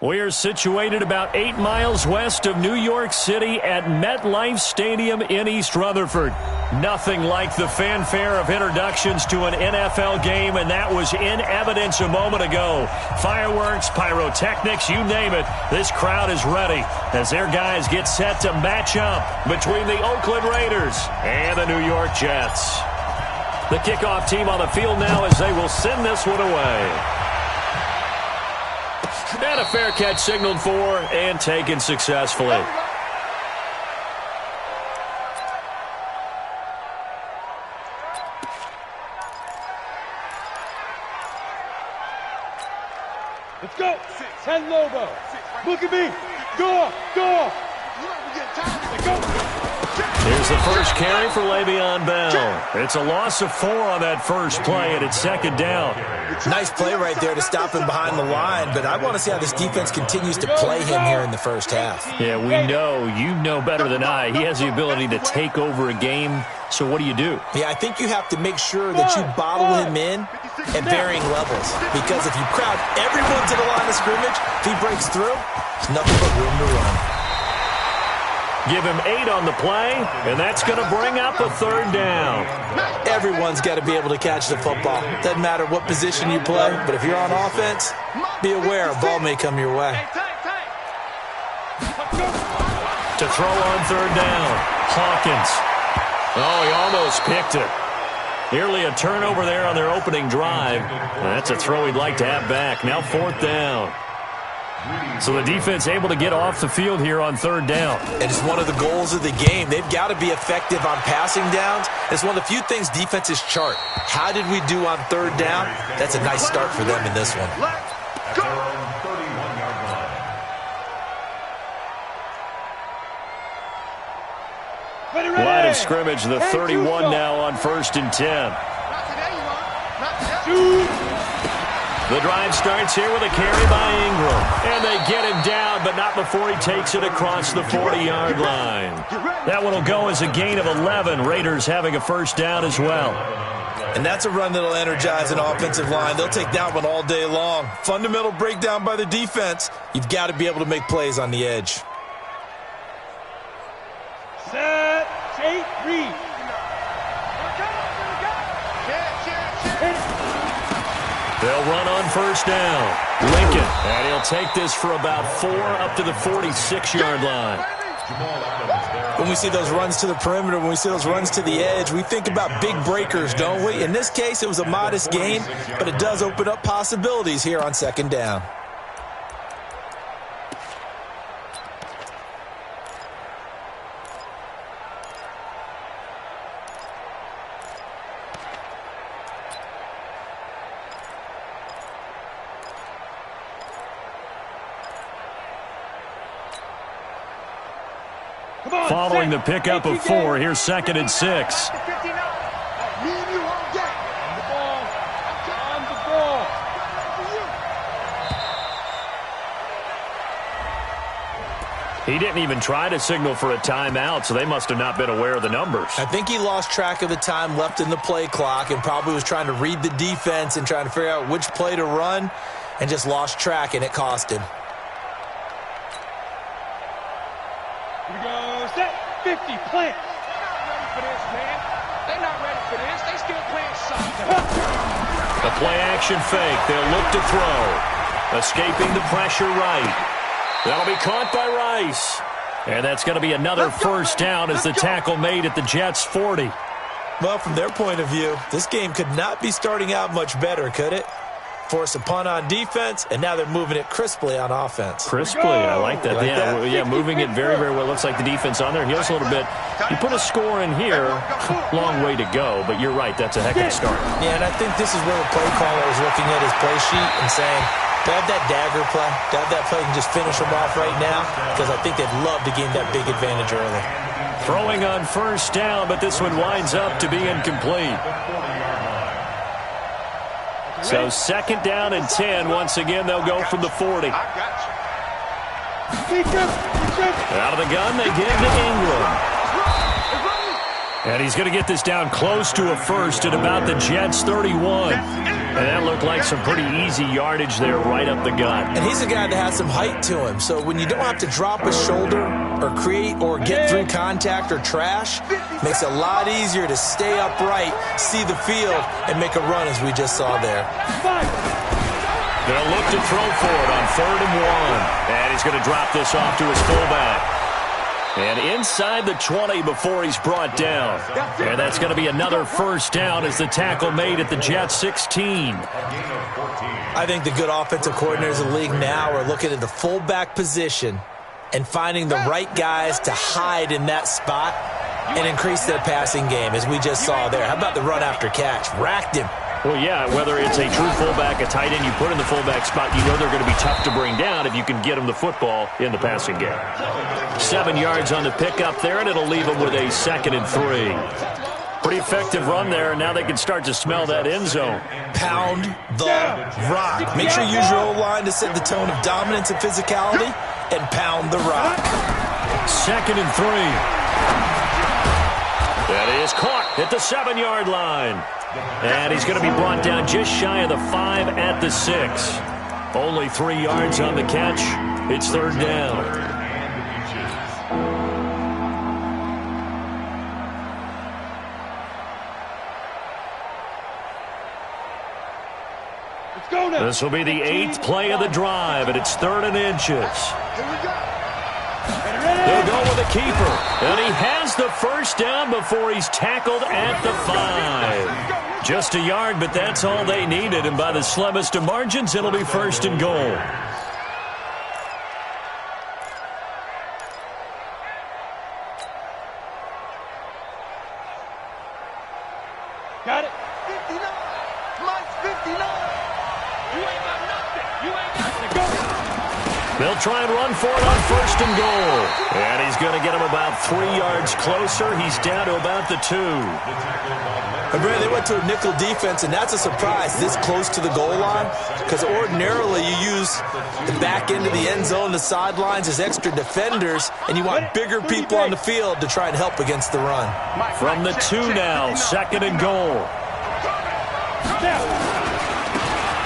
We're situated about 8 miles west of New York City at MetLife Stadium in East Rutherford. Nothing like the fanfare of introductions to an NFL game, and that was in evidence a moment ago. Fireworks, pyrotechnics, you name it. This crowd is ready as their guys get set to match up between the Oakland Raiders and the New York Jets. The kickoff team on the field now as they will send this one away. And a fair catch signaled for and taken successfully. Let's go. Ten Lobo. Look at me. Go. Let's go. Here's the first carry for Le'Veon Bell. It's a loss of 4 on that first play, and it's second down. Nice play right there to stop him behind the line, but I want to see how this defense continues to play him here in the first half. Yeah, we know, you know better than I, he has the ability to take over a game. So what do? Yeah, I think you have to make sure that you bottle him in at varying levels, because if you crowd everyone to the line of scrimmage, if he breaks through, there's nothing but room to run. Give him 8 on the play, and that's going to bring up a third down. Everyone's got to be able to catch the football. Doesn't matter what position you play, but if you're on offense, be aware a ball may come your way. To throw on third down, Hawkins. Oh, he almost picked it. Nearly a turnover there on their opening drive. That's a throw he'd like to have back. Now fourth down. So the defense able to get off the field here on third down. And it's one of the goals of the game. They've got to be effective on passing downs. It's one of the few things defenses chart. How did we do on third down? That's a nice start for them in this one. Line of scrimmage, the 31 now on 1st and 10. The drive starts here with a carry by Ingram. And they get him down, but not before he takes it across the 40-yard line. That one will go as a gain of 11. Raiders having a first down as well. And that's a run that will energize an offensive line. They'll take that one all day long. Fundamental breakdown by the defense. You've got to be able to make plays on the edge. Set, take, read. They'll run on first down. Lincoln, and he'll take this for about 4 up to the 46-yard line. When we see those runs to the perimeter, when we see those runs to the edge, we think about big breakers, don't we? In this case, it was a modest gain, but it does open up possibilities here on second down. Following the pickup of 4, here's 2nd and 6. He didn't even try to signal for a timeout, so they must have not been aware of the numbers. I think he lost track of the time left in the play clock and probably was trying to read the defense and trying to figure out which play to run and just lost track, and it cost him. Here we go, set, 50, plant. They're not ready for this, man. They're not ready for this. They still playing something. The play-action fake. They'll look to throw. Escaping the pressure right. That'll be caught by Rice. And that's going to be another first down as the tackle made at the Jets' 40. Well, from their point of view, this game could not be starting out much better, could it? Force a punt on defense, and now they're moving it crisply on offense. Crisply, I like that. Yeah, moving it very, very well. Looks like the defense on their heels a little bit. You put a score in here, long way to go, but you're right, that's a heck of a start. Yeah, and I think this is where the play caller is looking at his play sheet and saying, to have that dagger play, to have that play and just finish them off right now, because I think they'd love to gain that big advantage early. Throwing on first down, but this one winds up to be incomplete. So 2nd down and 10. Once again, they'll go from the 40. Out of the gun, they give to Ingram. And he's going to get this down close to a first at about the Jets' 31. And that looked like some pretty easy yardage there right up the gut. And he's a guy that has some height to him, so when you don't have to drop a shoulder or create or get through contact or trash, makes it a lot easier to stay upright, see the field, and make a run as we just saw there. They'll look to throw for it on 3rd and 1. And he's going to drop this off to his fullback. And inside the 20 before he's brought down. And that's going to be another first down as the tackle made at the Jets 16. I think the good offensive coordinators in the league now are looking at the fullback position and finding the right guys to hide in that spot and increase their passing game, as we just saw there. How about the run after catch? Racked him. Well, yeah, whether it's a true fullback, a tight end you put in the fullback spot, you know they're going to be tough to bring down if you can get them the football in the passing game. 7 yards on the pickup there, and it'll leave them with a 2nd and 3. Pretty effective run there, and now they can start to smell that end zone. Pound the rock. Make sure you use your O-line to set the tone of dominance and physicality, and pound the rock. 2nd and 3. That is caught at the 7-yard line. And he's going to be brought down just shy of the 5 at the 6. Only 3 yards on the catch. It's 3rd down. Let's go now. This will be the 8th play of the drive, and it's 3rd and inches. They'll go with a keeper, and he has the first down before he's tackled at the 5. Just a yard, but that's all they needed, and by the slimmest of margins, it'll be 1st and goal. Got it. 59. Mine's 59. You ain't got nothing. You ain't got to go. They'll try and run for it on 1st and goal. And he's going to get him about 3 yards closer. He's down to about the 2. And Brad, they went to a nickel defense, and that's a surprise this close to the goal line, because ordinarily you use the back end of the end zone, the sidelines as extra defenders, and you want bigger people on the field to try and help against the run. From the 2 now, 2nd and goal.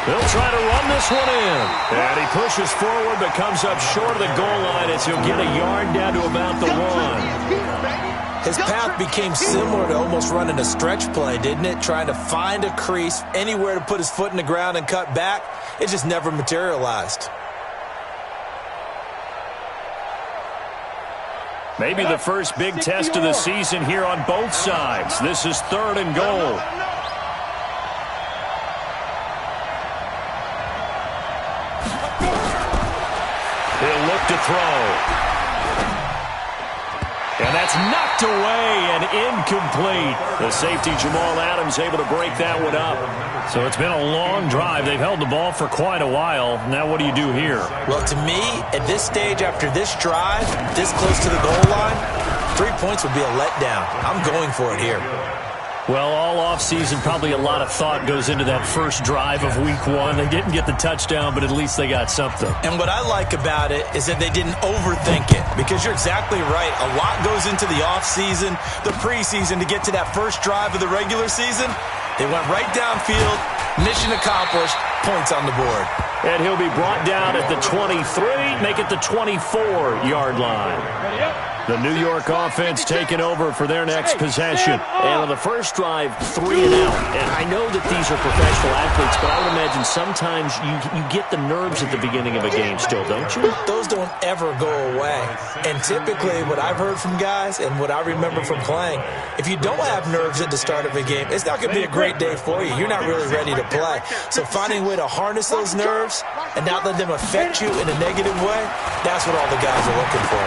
They'll try to run this one in. And he pushes forward but comes up short of the goal line as he'll get a yard down to about the 1. His path became similar to almost running a stretch play, didn't it? Trying to find a crease, anywhere to put his foot in the ground and cut back. It just never materialized. Maybe the first big test of the season here on both sides. This is 3rd and goal. He'll look to throw. And that's knocked away and incomplete. The safety, Jamal Adams, able to break that one up. So it's been a long drive. They've held the ball for quite a while. Now what do you do here? Well, to me, at this stage, after this drive, this close to the goal line, 3 points would be a letdown. I'm going for it here. Well, all offseason, probably a lot of thought goes into that first drive of Week 1. They didn't get the touchdown, but at least they got something. And what I like about it is that they didn't overthink it, because you're exactly right. A lot goes into the offseason, the preseason, to get to that first drive of the regular season. They went right downfield, mission accomplished, points on the board. And he'll be brought down at the 23, make it the 24-yard line. The New York offense taking over for their next possession. And on the first drive, 3 and out. And I know that these are professional athletes, but I would imagine sometimes you get the nerves at the beginning of a game still, don't you? Those don't ever go away. And typically what I've heard from guys and what I remember from playing, if you don't have nerves at the start of a game, it's not going to be a great day for you. You're not really ready to play. So finding a way to harness those nerves and not let them affect you in a negative way, that's what all the guys are looking for.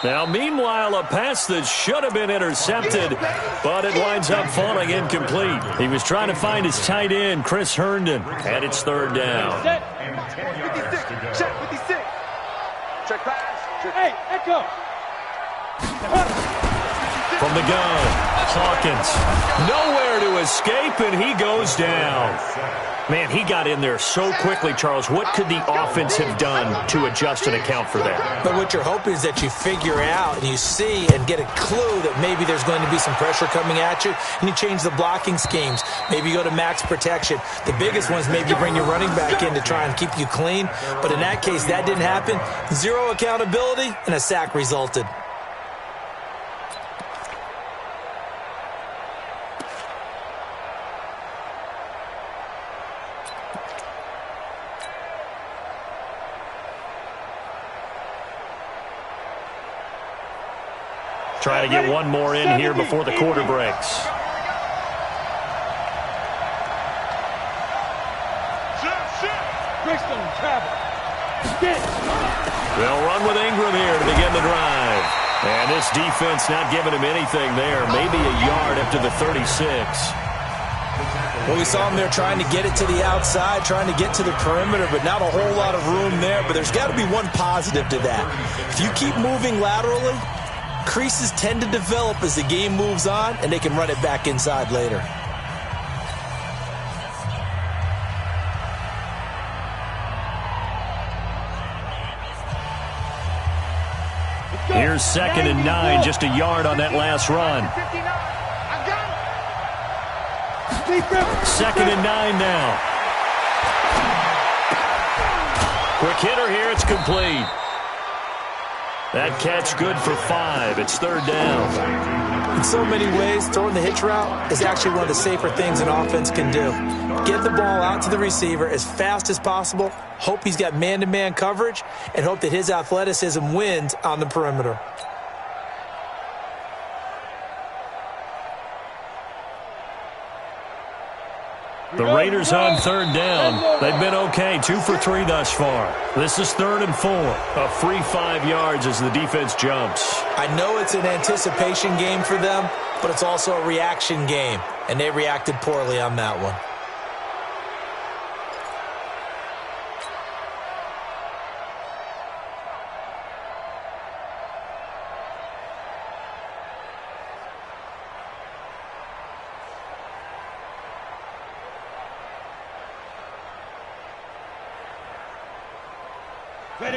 Now, meanwhile, a pass that should have been intercepted, but it winds up falling incomplete. He was trying to find his tight end, Chris Herndon, and it's 3rd down. Set. 56. Check 56. Check pass. Hey, echo. From From the gun, Hawkins. Nowhere to escape, and he goes down. Man, he got in there so quickly, Charles. What could the offense have done to adjust and account for that? But what you're hoping is that you figure out and you see and get a clue that maybe there's going to be some pressure coming at you, and you change the blocking schemes. Maybe you go to max protection. The biggest ones, maybe you bring your running back in to try and keep you clean. But in that case, that didn't happen. Zero accountability, and a sack resulted. Try to get one more in here before the quarter breaks. They'll run with Ingram here to begin the drive. And this defense not giving him anything there. Maybe a yard up to the 36. Well, we saw him there trying to get it to the outside, trying to get to the perimeter, but not a whole lot of room there. But there's got to be one positive to that. If you keep moving laterally, creases tend to develop as the game moves on, and they can run it back inside later. Here's 2nd and 9, just a yard on that last run. 2nd and 9 now. Quick hitter here, it's complete. That catch good for 5. It's 3rd down. In so many ways, throwing the hitch route is actually one of the safer things an offense can do. Get the ball out to the receiver as fast as possible, hope he's got man-to-man coverage, and hope that his athleticism wins on the perimeter. The Raiders on 3rd down. They've been okay, 2 for 3 thus far. This is 3rd and 4. A free 5 yards as the defense jumps. I know it's an anticipation game for them, but it's also a reaction game, and they reacted poorly on that one.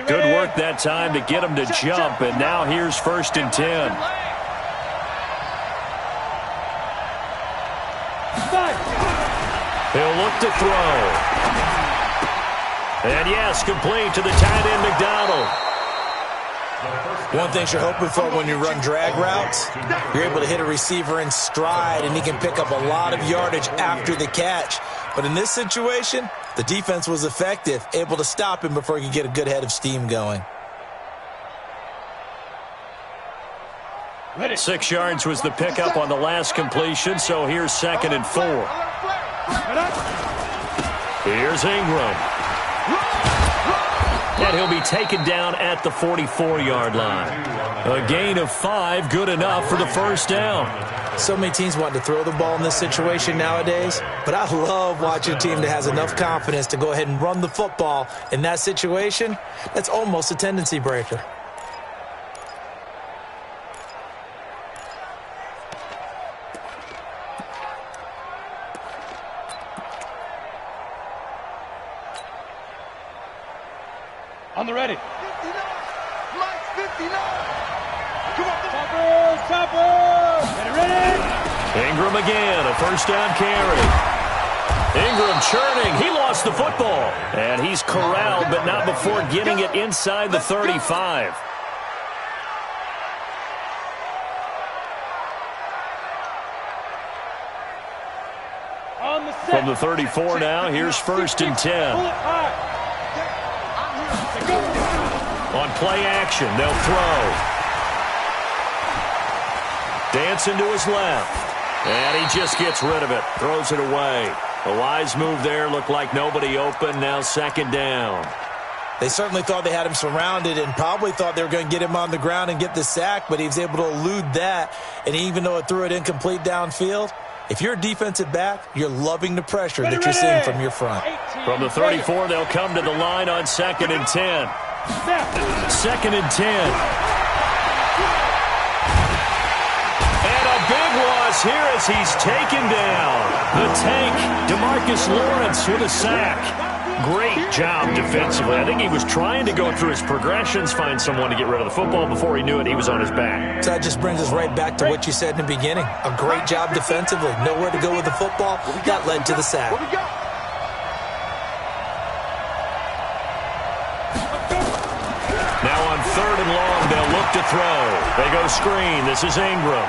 Good work that time to get him to jump, and now here's 1st and 10. He'll look to throw. And yes, complete to the tight end, McDonald. One thing you're hoping for when you run drag routes, you're able to hit a receiver in stride, and he can pick up a lot of yardage after the catch. But in this situation, the defense was effective, able to stop him before he could get a good head of steam going. 6 yards was the pickup on the last completion, so here's 2nd and 4. Here's Ingram. And he'll be taken down at the 44-yard line. A gain of 5, good enough for the 1st down. So many teams want to throw the ball in this situation nowadays, but I love watching a team that has enough confidence to go ahead and run the football. In that situation, that's almost a tendency breaker. On the ready. 59. Mike's 59. Come on. Chopper. Ready. Ingram again, a 1st down carry. Ingram churning. He lost the football. And he's corralled, but not before getting it inside the 35. From the 34 now, here's 1st and 10. On play action, they'll throw. Dancing to his left. And he just gets rid of it. Throws it away. A wise move there. Looked like nobody open. Now 2nd down. They certainly thought they had him surrounded and probably thought they were going to get him on the ground and get the sack, but he was able to elude that. And even though it threw it incomplete downfield, if you're a defensive back, you're loving the pressure that you're seeing from your front. From the 34, they'll come to the line on 2nd and 10. 2nd and 10. And a is here as he's taken down. The tank, DeMarcus Lawrence with a sack. Great job defensively. I think he was trying to go through his progressions, find someone to get rid of the football. Before he knew it, he was on his back. So that just brings us right back to what you said in the beginning. A great job defensively. Nowhere to go with the football. That led to the sack. Now on 3rd and long, they'll look to throw. They go screen. This is Ingram.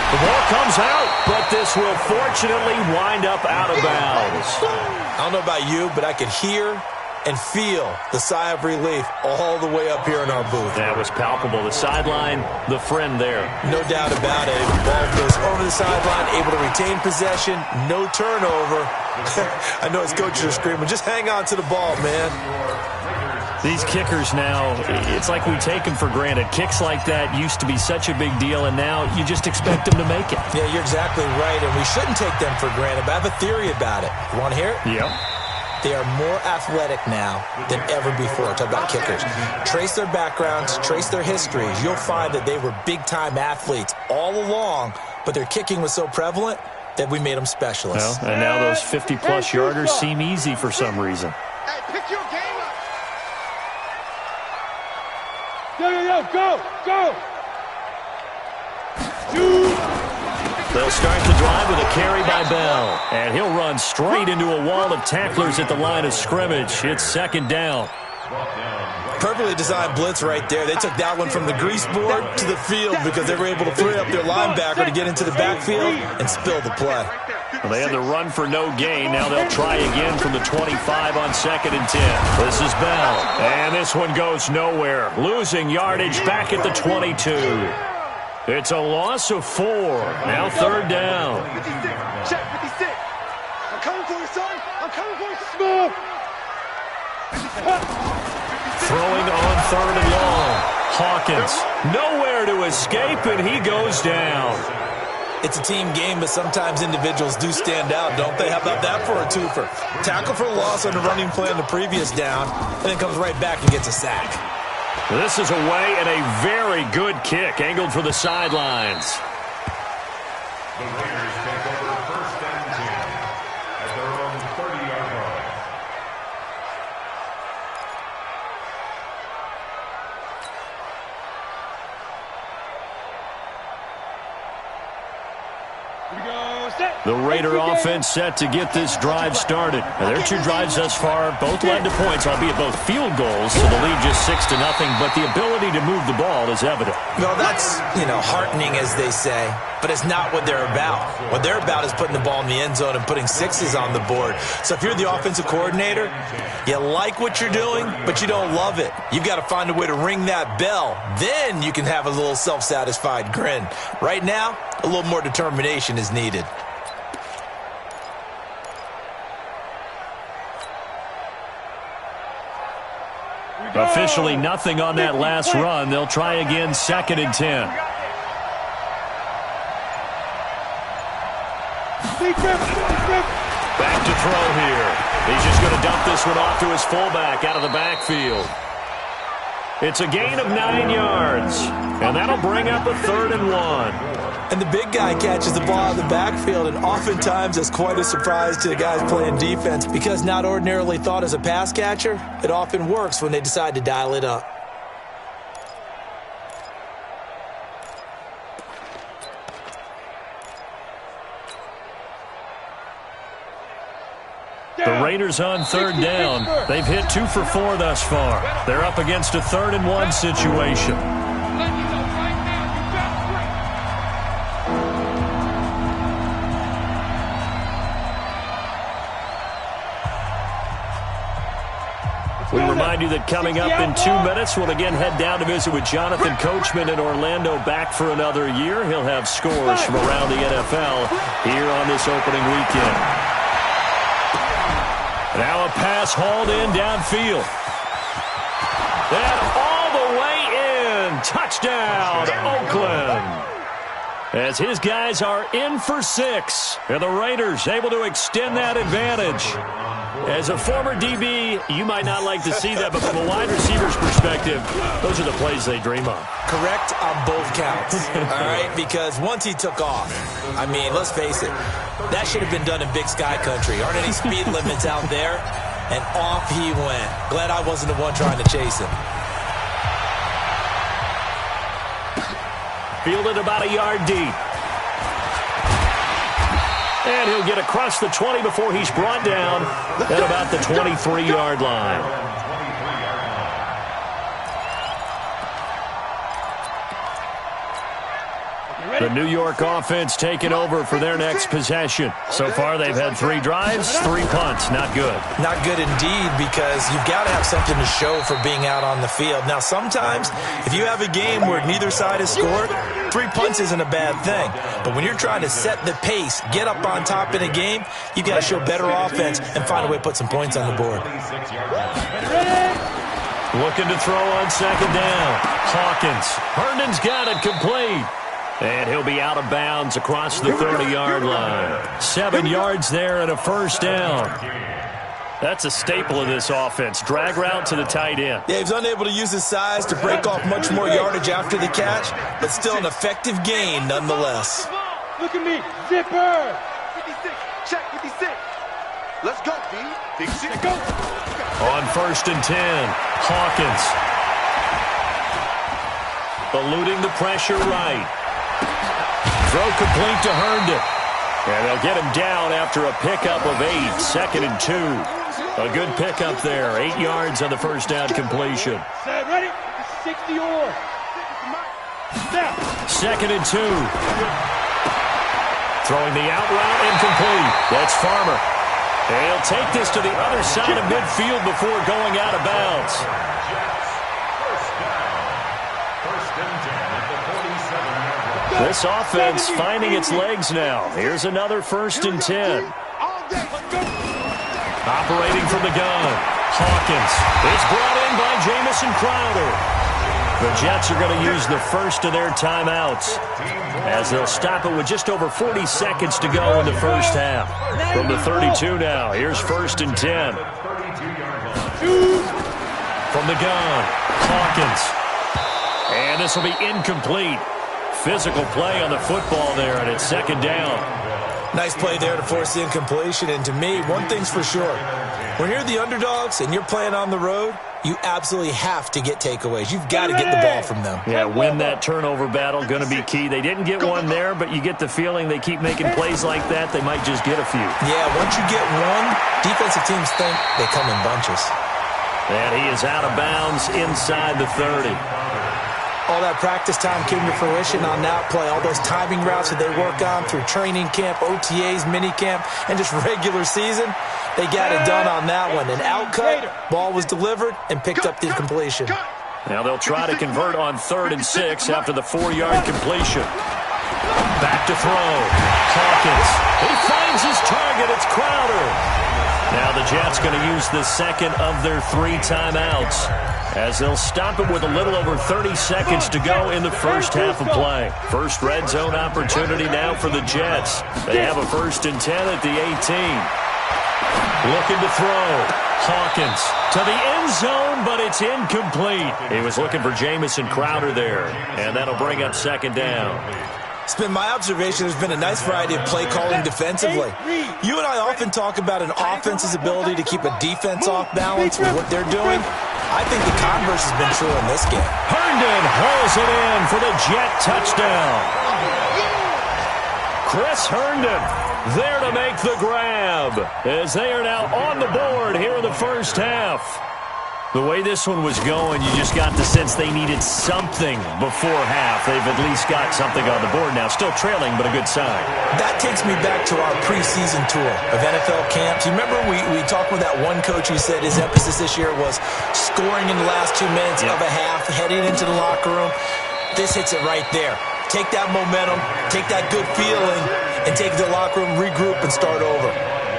The ball comes out, but this will fortunately wind up out of bounds. I don't know about you, but I could hear and feel the sigh of relief all the way up here in our booth. That was palpable. The sideline, the friend there. No doubt about it. The ball goes over the sideline, able to retain possession, no turnover. I know his coaches are screaming, just hang on to the ball, man. These kickers now, it's like we take them for granted. Kicks like that used to be such a big deal, and now you just expect them to make it. Yeah, you're exactly right, and we shouldn't take them for granted, but I have a theory about it. You want to hear it? Yep. They are more athletic now than ever before. Talk about kickers. Trace their backgrounds, trace their histories. You'll find that they were big-time athletes all along, but their kicking was so prevalent that we made them specialists. Well, and now those 50-plus yarders seem easy for some reason. Hey, pick your game up. Yo, go! They'll start the drive with a carry by Bell. And he'll run straight into a wall of tacklers at the line of scrimmage. It's 2nd down. Perfectly designed blitz right there. They took that one from the grease board to the field because they were able to free up their linebacker to get into the backfield and spill the play. Well, they had the run for no gain. Now they'll try again from the 25 on 2nd and 10. This is Bell. And this one goes nowhere. Losing yardage back at the 22. It's a loss of 4. Now 3rd down. Check 56. I'm coming for you, son. I'm coming for you. Small. Throwing on 3rd and long. Hawkins. Nowhere to escape, and he goes down. It's a team game, but sometimes individuals do stand out, don't they? How about that for a twofer? Tackle for loss on the running play on the previous down, and then comes right back and gets a sack. This is away and a very good kick, angled for the sidelines. The Raiders take over 1st and 10 at their own 30-yard line. The Raider offense set to get this drive started. Now, their 2 drives thus far both led to points, albeit both field goals, so the lead just 6-0, but the ability to move the ball is evident. Well, that's, heartening, as they say, but it's not what they're about. What they're about is putting the ball in the end zone and putting 6s on the board. So if you're the offensive coordinator, you like what you're doing, but you don't love it. You've got to find a way to ring that bell. Then you can have a little self-satisfied grin. Right now, a little more determination is needed. Officially nothing on that last run. They'll try again, 2nd and 10. Back to throw here. He's just going to dump this one off to his fullback out of the backfield. It's a gain of 9 yards, and that'll bring up a 3rd and 1. And the big guy catches the ball out of the backfield, and oftentimes that's quite a surprise to the guys playing defense because not ordinarily thought as a pass catcher, it often works when they decide to dial it up. The Raiders on 3rd down. They've hit 2 for 4 thus far. They're up against a 3rd and 1 situation. We remind you that coming up in 2 minutes, we'll again head down to visit with Jonathan Coachman in Orlando, back for another year. He'll have scores from around the NFL here on this opening weekend. Now a pass hauled in downfield. And all the way in. Touchdown, Oakland. As his guys are in for 6. And the Raiders able to extend that advantage. As a former DB, you might not like to see that, but from a wide receiver's perspective, those are the plays they dream of. Correct on both counts, all right? Because once he took off, I mean, let's face it, that should have been done in Big Sky Country. Aren't any speed limits out there? And off he went. Glad I wasn't the one trying to chase him. Fielded about a yard deep. And he'll get across the 20 before he's brought down at about the 23-yard line. The New York offense taking over for their next possession. So far, they've had 3 drives, 3 punts. Not good. Not good indeed, because you've got to have something to show for being out on the field. Now, sometimes, if you have a game where neither side has scored, 3 punts isn't a bad thing. But when you're trying to set the pace, get up on top in a game, you've got to show better offense and find a way to put some points on the board. Looking to throw on second down. Hawkins. Herndon's got it complete. And he'll be out of bounds across the 30-yard line. 7 yards there and a first down. That's a staple of this offense. Drag route to the tight end. Yeah, he's unable to use his size to break off much more yardage after the catch, but still an effective gain nonetheless. Look at me. Zipper. 56. Check 56. Let's go, D. Big 6. Go. On 1st and 10, Hawkins. Eluding the pressure right. Throw complete to Herndon. And they'll get him down after a pickup of 8. 2nd and 2. A good pickup there. 8 yards on the first down completion. Set, ready? 60 or. Snap. 2nd and 2. Throwing the out route incomplete. That's Farmer. And he'll take this to the other side of midfield before going out of bounds. This offense finding its legs now. Here's another 1st and 10. Operating from the gun. Hawkins. It's brought in by Jamison Crowder. The Jets are going to use the first of their timeouts as they'll stop it with just over 40 seconds to go in the first half. From the 32 now, here's 1st and 10. From the gun, Hawkins. And this will be incomplete. Physical play on the football there, and it's 2nd down. Nice play there to force the incompletion. And to me, one thing's for sure. When you're the underdogs and you're playing on the road, you absolutely have to get takeaways. You've got to get the ball from them. Yeah, win that turnover battle, going to be key. They didn't get one there, but you get the feeling they keep making plays like that, they might just get a few. Yeah, once you get one, defensive teams think they come in bunches. And he is out of bounds inside the 30. All that practice time came to fruition on that play. All those timing routes that they work on through training camp, OTAs, minicamp, and just regular season, they got it done on that one. An outcut, ball was delivered, and picked up the completion. Now they'll try to convert on 3rd and 6 after the 4-yard completion. Back to throw. Hawkins. He finds his target. It's Crowder. Now the Jets going to use the second of their 3 timeouts, as they'll stop it with a little over 30 seconds to go in the first half of play. First red zone opportunity now for the Jets. They have a 1st and 10 at the 18. Looking to throw. Hawkins to the end zone, but it's incomplete. He was looking for Jamison Crowder there, and that'll bring up 2nd down. It's been my observation there's been a nice variety of play calling defensively. You and I often talk about an offense's ability to keep a defense off balance with what they're doing. I think the converse has been true in this game. Herndon hauls it in for the Jet touchdown. Chris Herndon there to make the grab, as they are now on the board here in the first half. The way this one was going, you just got the sense they needed something before half. They've at least got something on the board now. Still trailing, but a good sign. That takes me back to our preseason tour of NFL camps. You remember we talked with that one coach who said his emphasis this year was scoring in the last 2 minutes of a half, heading into the locker room. This hits it right there. Take that momentum, take that good feeling, and take the locker room, regroup, and start over.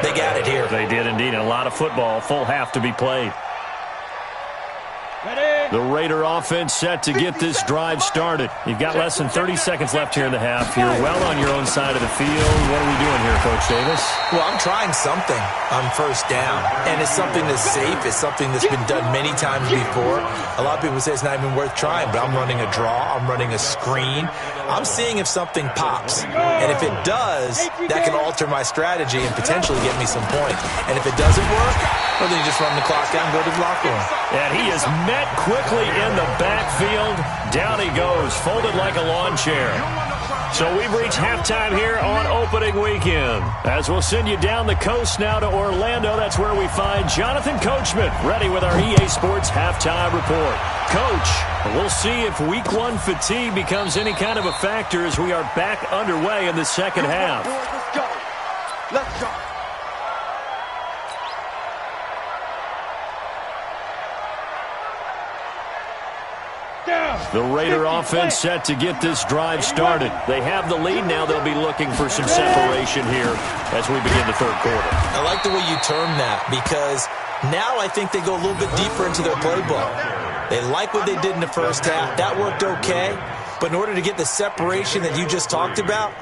They got it here. They did indeed. And a lot of football, full half to be played. Ready? The Raider offense set to get this drive started. You've got less than 30 seconds left here in the half. You're well on your own side of the field. What are we doing here, Coach Davis? Well, I'm trying something on first down, and it's something that's safe. It's something that's been done many times before. A lot of people say it's not even worth trying, but I'm running a draw. I'm running a screen. I'm seeing if something pops, and if it does, that can alter my strategy and potentially get me some points. And if it doesn't work, well, then you just run the clock down and go to the locker room. And he is met quickly in the backfield. Down he goes, folded like a lawn chair. So we've reached halftime here on opening weekend. As we'll send you down the coast now to Orlando, that's where we find Jonathan Coachman, ready with our EA Sports halftime report. Coach, we'll see if week one fatigue becomes any kind of a factor as we are back underway in the second half. Let's go. Let's go. The Raider offense set to get this drive started. They have the lead now. They'll be looking for some separation here as we begin the third quarter. I like the way you term that because now I think they go a little bit deeper into their playbook. They like what they did in the first half. That worked okay. But in order to get the separation that you just talked about,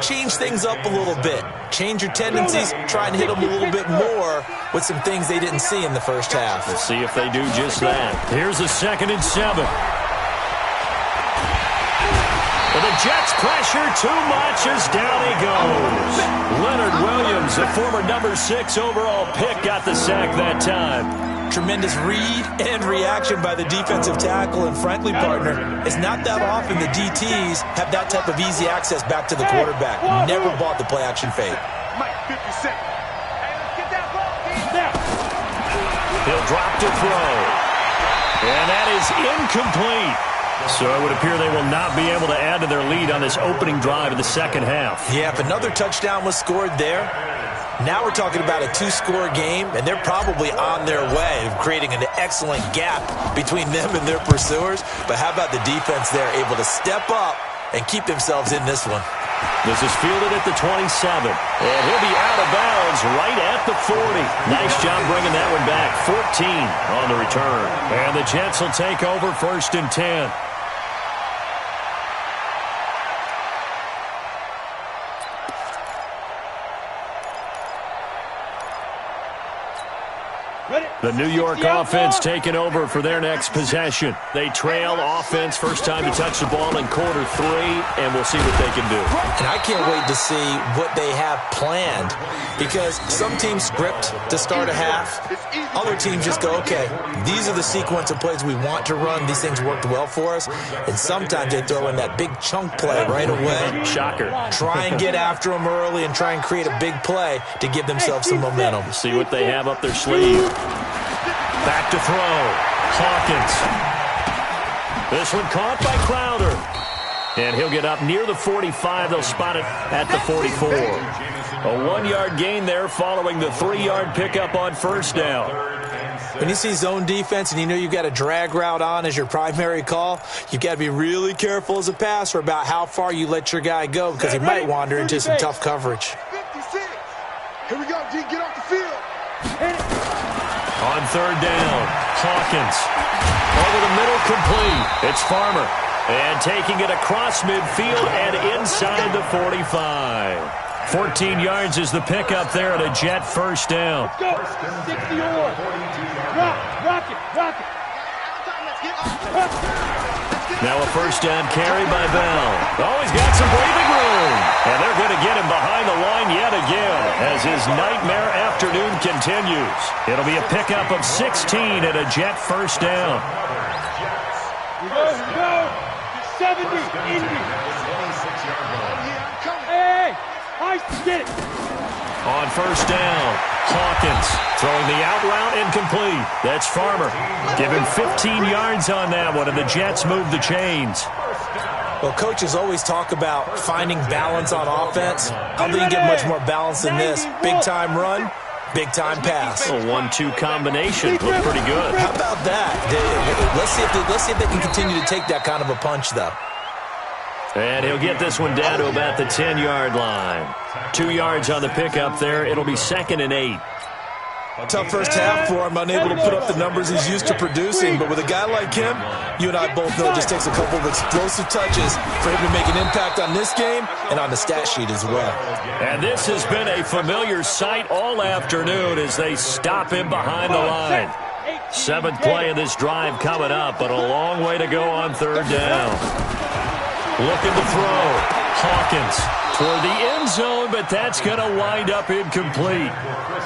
change things up a little bit. Change your tendencies, try and hit them a little bit more with some things they didn't see in the first half. We'll see if they do just that. Here's a 2nd and 7. And the Jets pressure too much as down he goes. Leonard Williams, the former number 6 overall pick, got the sack that time. Tremendous read and reaction by the defensive tackle, and frankly, partner, it's not that often the DTs have that type of easy access back to the quarterback. Never bought the play-action fade. Mike, 50 seconds. Hey, let's get that ball. He'll drop to throw. And that is incomplete. So it would appear they will not be able to add to their lead on this opening drive of the second half. Yeah, if another touchdown was scored there, now we're talking about a 2-score game, and they're probably on their way of creating an excellent gap between them and their pursuers. But how about the defense there, able to step up and keep themselves in this one? This is fielded at the 27, and he'll be out of bounds right at the 40. Nice job bringing that one back. 14 on the return. And the Jets will take over 1st and 10. The New York offense taking over for their next possession. They trail offense, first time to touch the ball in quarter 3, and we'll see what they can do. And I can't wait to see what they have planned, because some teams script to start a half. Other teams just go, okay, these are the sequence of plays we want to run. These things worked well for us. And sometimes they throw in that big chunk play right away. Shocker. Try and get after them early and try and create a big play to give themselves some momentum. See what they have up their sleeve. Back to throw. Hawkins. This one caught by Crowder. And he'll get up near the 45. They'll spot it at the 44. A 1-yard gain there following the 3-yard pickup on first down. When you see zone defense and you know you've got a drag route on as your primary call, you've got to be really careful as a passer about how far you let your guy go, because he might wander into some tough coverage. 56. Here we go, D. Get off the field. On third down, Hawkins. Over the middle, complete. It's Farmer. And taking it across midfield and inside the 45. 14 yards is the pickup there at a Jet first down. Let's go. 60 or. Rock it. Now a first down carry by Bell. Oh, he's got some breathing room. And they're going to get him behind the line yet again as his nightmare afternoon continues. It'll be a pickup of 16 at a Jet first down. Here we go. 70, Indy. Hey, get it. On first down, Hawkins throwing the out route incomplete. That's Farmer. Give him 15 yards on that one, and the Jets move the chains. Well, coaches always talk about finding balance on offense. I don't think you get much more balance than this. Big-time run, big-time pass. A 1-2 combination. Look pretty good. How about that? Let's see if they can continue to take that kind of a punch, though. And he'll get this one down to about the 10-yard line. 2 yards on the pickup there. It'll be 2nd and 8. Tough first half for him, unable to put up the numbers he's used to producing. But with a guy like him, you and I both know it just takes a couple of explosive touches for him to make an impact on this game and on the stat sheet as well. And this has been a familiar sight all afternoon as they stop him behind the line. 7th play of this drive coming up, but a long way to go on 3rd down. Looking to throw. Hawkins toward the end zone, but that's going to wind up incomplete.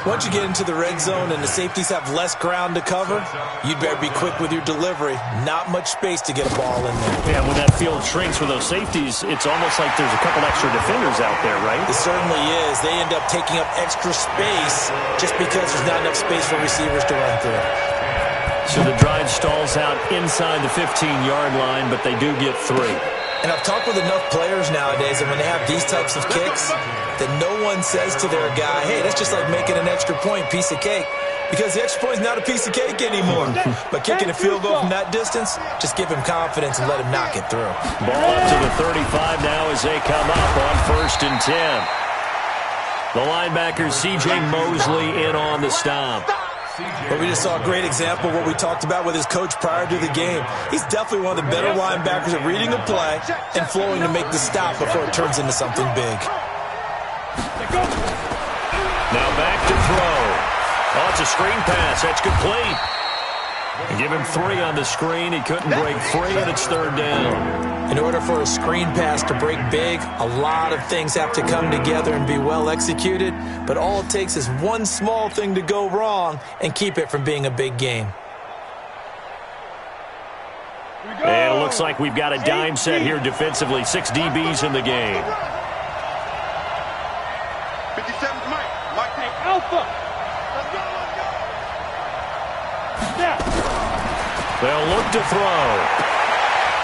Once you get into the red zone and the safeties have less ground to cover, you'd better be quick with your delivery. Not much space to get a ball in there. Yeah, when that field shrinks for those safeties, it's almost like there's a couple extra defenders out there, right? It certainly is. They end up taking up extra space just because there's not enough space for receivers to run through. So the drive stalls out inside the 15-yard line, but they do get 3. And I've talked with enough players nowadays, and when they have these types of kicks, that no one says to their guy, hey, that's just like making an extra point, piece of cake. Because the extra point is not a piece of cake anymore. But kicking a field goal from that distance, just give him confidence and let him knock it through. Ball up to the 35 now as they come up on 1st and 10. The linebacker, C.J. Mosley, in on the stop. But we just saw a great example of what we talked about with his coach prior to the game. He's definitely one of the better linebackers at reading a play and flowing to make the stop before it turns into something big. Now back to throw. Oh, it's a screen pass. That's complete. And give him 3 on the screen. He couldn't break free, and it's 3rd down. In order for a screen pass to break big, a lot of things have to come together and be well executed, but all it takes is one small thing to go wrong and keep it from being a big game. And it looks like we've got a dime set here defensively. 6 DBs in the game. 57's Mike. Hey, Alpha. They'll look to throw.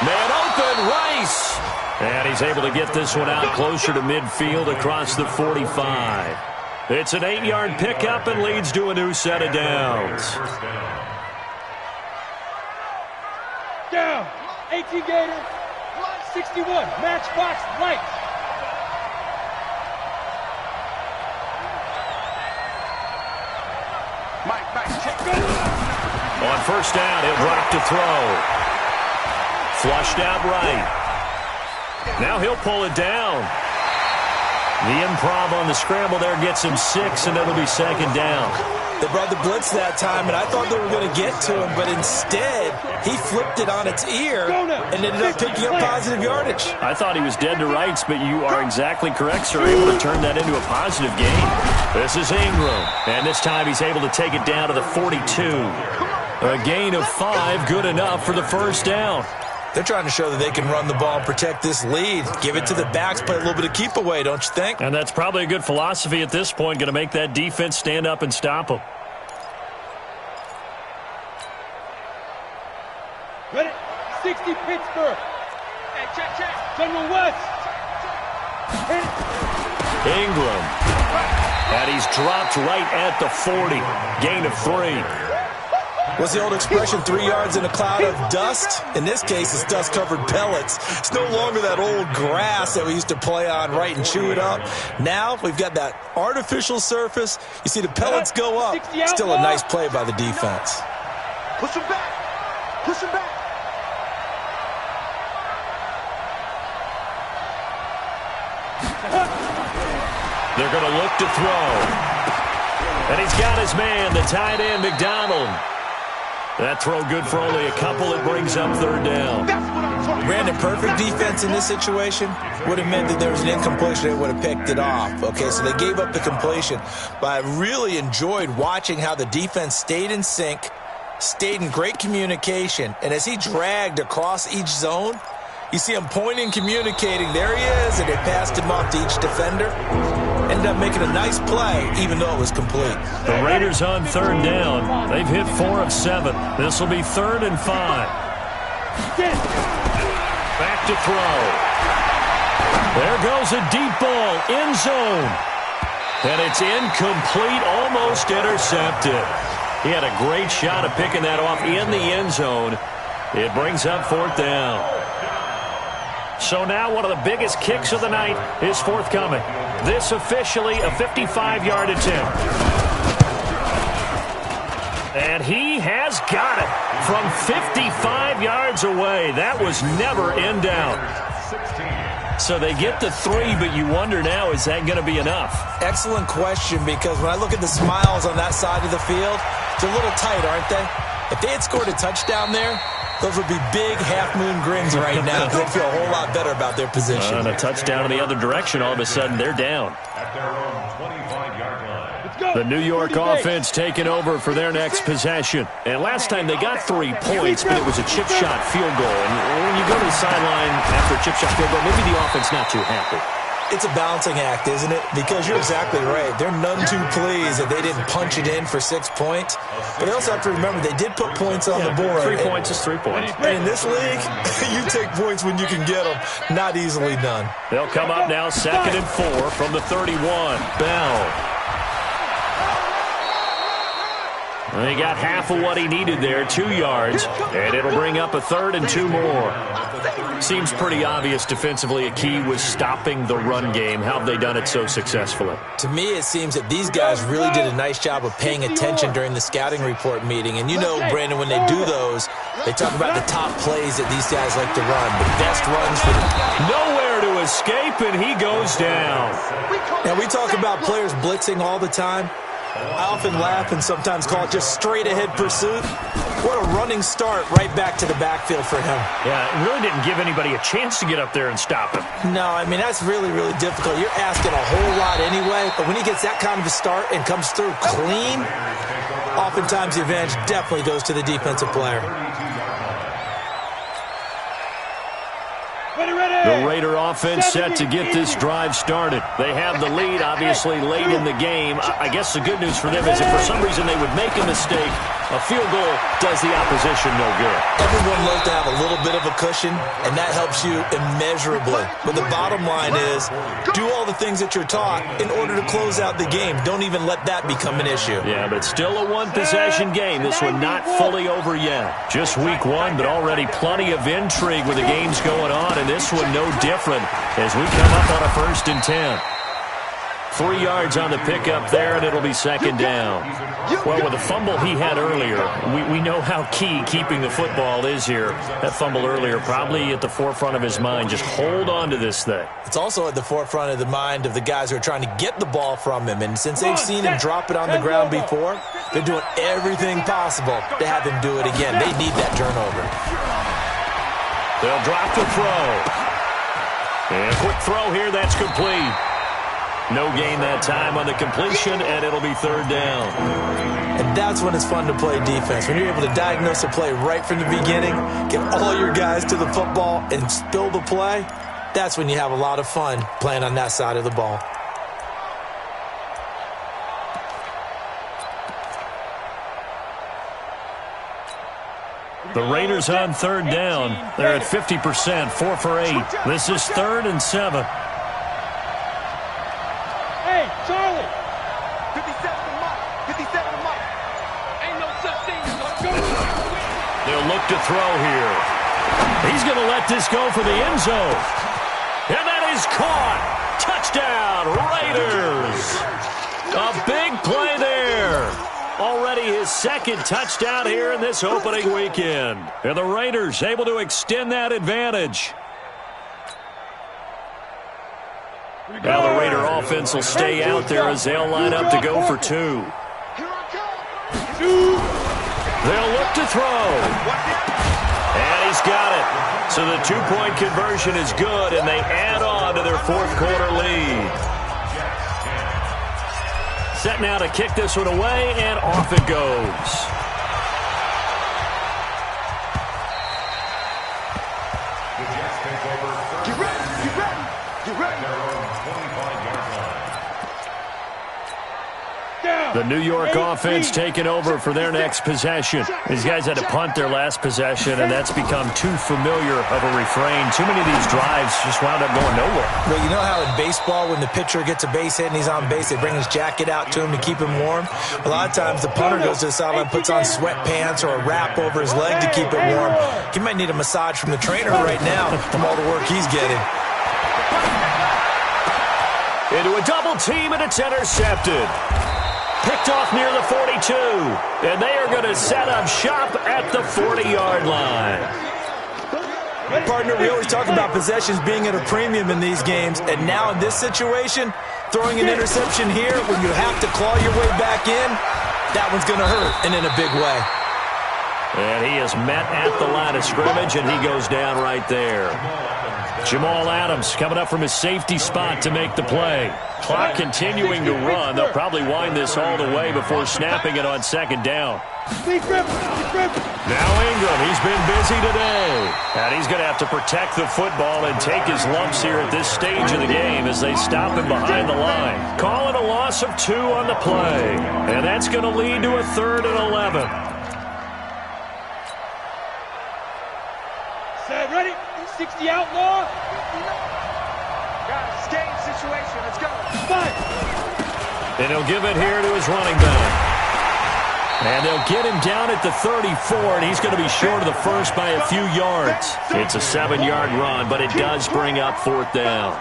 Man open, Rice. And he's able to get this one out closer to midfield across the 45. It's an 8-yard pickup and leads to a new set of downs. Down. 18 Gator. 61. Matchbox lights. Mike, check. On 1st down, he'll drop to throw. Flushed out right. Now he'll pull it down. The improv on the scramble there gets him 6, and it'll be 2nd down. They brought the blitz that time, and I thought they were going to get to him, but instead, he flipped it on its ear and ended up picking up positive yardage. I thought he was dead to rights, but you are exactly correct, sir. Able to turn that into a positive gain. This is Ingram, and this time he's able to take it down to the 42. A gain of 5, good enough for the 1st down. They're trying to show that they can run the ball and protect this lead. Give it to the backs, play a little bit of keep away, don't you think? And that's probably a good philosophy at this point, going to make that defense stand up and stop them. Ready? 60 Pittsburgh. Hey, check. General West. Ingram. And he's dropped right at the 40. Gain of 3. What's the old expression, 3 yards in a cloud of dust? In this case, it's dust-covered pellets. It's no longer that old grass that we used to play on, right, and chew it up. Now, we've got that artificial surface. You see the pellets go up. Still a nice play by the defense. Push him back. Push him back. They're going to look to throw. And he's got his man, the tight end, McDonald. That throw good for only a couple. It brings up 3rd down. Brandon, perfect defense in this situation would have meant that there was an incompletion. They would have picked it off. Okay, so they gave up the completion. But I really enjoyed watching how the defense stayed in sync, stayed in great communication. And as he dragged across each zone, you see him pointing, communicating. There he is, and they passed him off to each defender. Ended up making a nice play, even though it was complete. The Raiders on 3rd down. They've hit 4 of 7. This will be 3rd and 5. Back to throw. There goes a deep ball, end zone. And it's incomplete, almost intercepted. He had a great shot at picking that off in the end zone. It brings up 4th down. So now one of the biggest kicks of the night is forthcoming. This officially a 55-yard attempt. And he has got it from 55 yards away. That was never in doubt. So they get the 3, but you wonder now, is that going to be enough? Excellent question, because when I look at the smiles on that side of the field, they're a little tight, aren't they? If they had scored a touchdown there, those would be big half-moon grins right now. They'd feel a whole lot better about their position. And a touchdown in the other direction, all of a sudden, they're down. At their own 25-yard line. The New York offense taking over for their next possession. And last time they got 3 points, but it was a chip shot field goal. And when you go to the sideline after a chip shot field goal, maybe the offense not too happy. It's a balancing act, isn't it? Because you're exactly right. They're none too pleased that they didn't punch it in for 6 points. But they also have to remember they did put points on the board. 3 points is 3 points. And in this league, you take points when you can get them. Not easily done. They'll come up now 2nd and 4 from the 31. Bell. He got half of what he needed there, 2 yards, and it'll bring up a 3rd and 2 more. Seems pretty obvious defensively a key was stopping the run game. How have they done it so successfully? To me, it seems that these guys really did a nice job of paying attention during the scouting report meeting. And you know, Brandon, when they do those, they talk about the top plays that these guys like to run, the best runs for them. Nowhere to escape, and he goes down. Now, we talk about players blitzing all the time. I often laugh and sometimes call it just straight-ahead pursuit. What a running start right back to the backfield for him. Yeah, it really didn't give anybody a chance to get up there and stop him. No, I mean, that's really, really difficult. You're asking a whole lot anyway, but when he gets that kind of a start and comes through clean, oftentimes the advantage definitely goes to the defensive player. The Raider offense set to get this drive started. They have the lead, obviously, late in the game. I guess the good news for them is if for some reason they would make a mistake, a field goal does the opposition no good. Everyone loves to have a little bit of a cushion, and that helps you immeasurably. But the bottom line is, do all the things that you're taught in order to close out the game. Don't even let that become an issue. Yeah, but still a one-possession game. This one not fully over yet. Just week 1, but already plenty of intrigue with the games going on, and this one no different as we come up on a 1st and 10. 3 yards on the pickup there, and it'll be 2nd down. Well, with the fumble he had earlier, we know how key keeping the football is here. That fumble earlier probably at the forefront of his mind. Just hold on to this thing. It's also at the forefront of the mind of the guys who are trying to get the ball from him. And since they've seen him drop it on the ground before, they're doing everything possible to have him do it again. They need that turnover. They'll drop the throw. And quick throw here, that's complete. No gain that time on the completion, and it'll be 3rd down. And that's when it's fun to play defense. When you're able to diagnose a play right from the beginning, get all your guys to the football, and spill the play, that's when you have a lot of fun playing on that side of the ball. The Raiders on 3rd down. They're at 50%, 4 for 8. This is 3rd and 7. Hey, Charlie! 57 to Mike. 57 to Mike. Ain't no such thing as a go. They'll look to throw here. He's going to let this go for the end zone. And that is caught. Touchdown, Raiders. A big play there. Already his 2nd touchdown here in this opening weekend. And the Raiders able to extend that advantage. Now the Raider offense will stay out there as they'll line up to go for 2. They'll look to throw. And he's got it. So the 2-point conversion is good, and they add on to their 4th quarter lead. Set now to kick this one away, and off it goes. The Jets take over. Get ready, get ready, get ready. Their own 25-yard line. The New York offense taking over for their next possession. These guys had to punt their last possession, and that's become too familiar of a refrain. Too many of these drives just wound up going nowhere. Well, you know how in baseball, when the pitcher gets a base hit and he's on base, they bring his jacket out to him to keep him warm? A lot of times the punter goes to the sideline, puts on sweatpants or a wrap over his leg to keep it warm. He might need a massage from the trainer right now from all the work he's getting. Into a double team, and it's intercepted. Picked off near the 42. And they are going to set up shop at the 40-yard line. Partner, we always talk about possessions being at a premium in these games, and now in this situation, throwing an interception here when you have to claw your way back in, that one's going to hurt, and in a big way. And he is met at the line of scrimmage, and he goes down right there. Jamal Adams coming up from his safety spot to make the play. Clock continuing to run. They'll probably wind this all the way before snapping it on second down. Now Ingram, he's been busy today. And he's going to have to protect the football and take his lumps here at this stage of the game as they stop him behind the line. Calling a loss of 2 on the play. And that's going to lead to a 3rd and 11. Set, ready? 60 outlaw. Got a game situation. Let's go. 5. And he'll give it here to his running back. And they'll get him down at the 34, and he's going to be short of the first by a few yards. It's a 7-yard run, but it does bring up 4th down.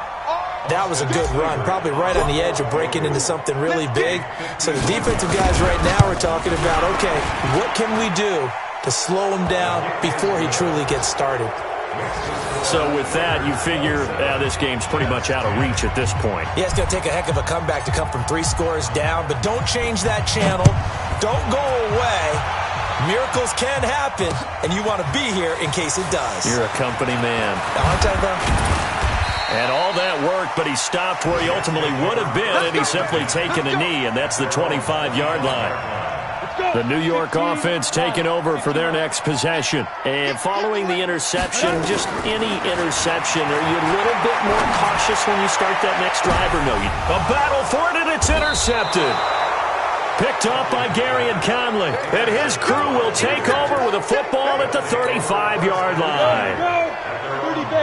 That was a good run, probably right on the edge of breaking into something really big. So the defensive guys right now are talking about, okay, what can we do to slow him down before he truly gets started? So with that, you figure this game's pretty much out of reach at this point. Yeah, it's going to take a heck of a comeback to come from 3 scores down, but don't change that channel. Don't go away. Miracles can happen, and you want to be here in case it does. You're a company man. Aren't I, bro? And all that worked, but he stopped where he ultimately would have been, and he's simply taken a knee, and that's the 25-yard line. The New York offense taking over for their next possession. And following the interception, just any interception, are you a little bit more cautious when you start that next drive or no? A battle for it, and it's intercepted. Picked up by Gary and Conley. And his crew will take over with a football at the 35-yard line.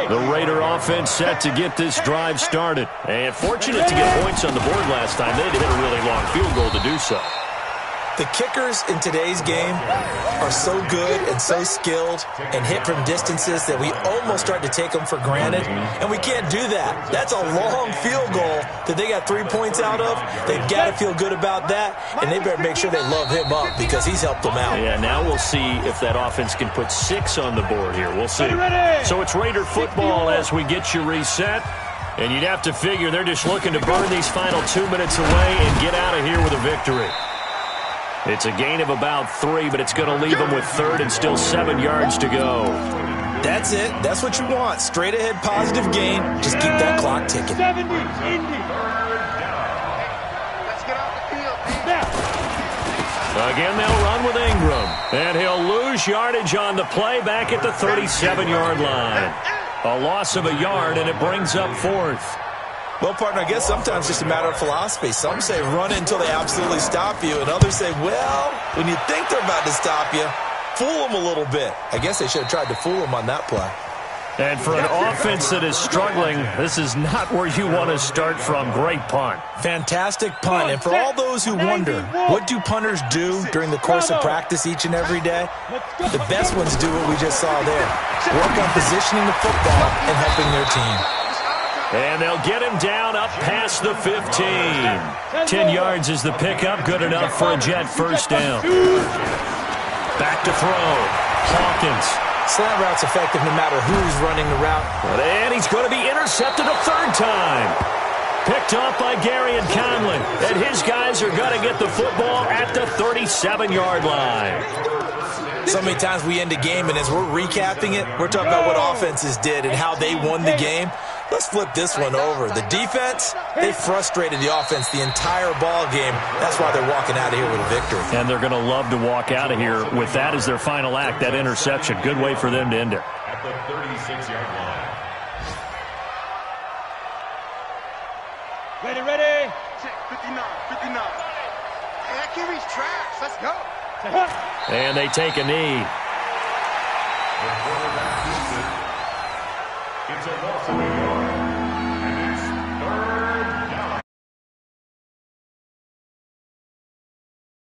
The Raider offense set to get this drive started. And fortunate to get points on the board last time. They had to hit a really long field goal to do so. The kickers in today's game are so good and so skilled and hit from distances that we almost start to take them for granted, and we can't do that. That's a long field goal that they got 3 points out of. They've got to feel good about that, and they better make sure they love him up because he's helped them out. Yeah, now we'll see if that offense can put 6 on the board here. We'll see. So it's Raider football as we get you reset, and you'd have to figure they're just looking to burn these final 2 minutes away and get out of here with a victory. It's a gain of about 3, but it's going to leave them with 3rd and still 7 yards to go. That's it. That's what you want. Straight ahead positive gain. Just keep that clock ticking. 70, Indy. Let's get off the field. Again, they'll run with Ingram. And he'll lose yardage on the play back at the 37-yard line. A loss of a yard, and it brings up 4th. Well, partner, I guess sometimes it's just a matter of philosophy. Some say run until they absolutely stop you, and others say, well, when you think they're about to stop you, fool them a little bit. I guess they should have tried to fool them on that play. And for an offense that is struggling, this is not where you want to start from. Great punt. Fantastic punt. And for all those who wonder, what do punters do during the course of practice each and every day? The best ones do what we just saw there. Work on positioning the football and helping their team. And they'll get him down up past the 15. 10 yards is the pickup. Good enough for a Jet first down. Back to throw. Hawkins. Slant route's effective no matter who's running the route. And he's going to be intercepted a 3rd time. Picked off by Gary and Conley. And his guys are going to get the football at the 37-yard line. So many times we end a game, and as we're recapping it, we're talking about what offenses did and how they won the game. Let's flip this one over. The defense, they frustrated the offense the entire ball game. That's why they're walking out of here with a victory. And they're going to love to walk out of here with that as their final act, that interception. Good way for them to end it. At the 36-yard line. Ready. 59. Hey, that QB's trash. Let's go. And they take a knee. It's a loss of a yard.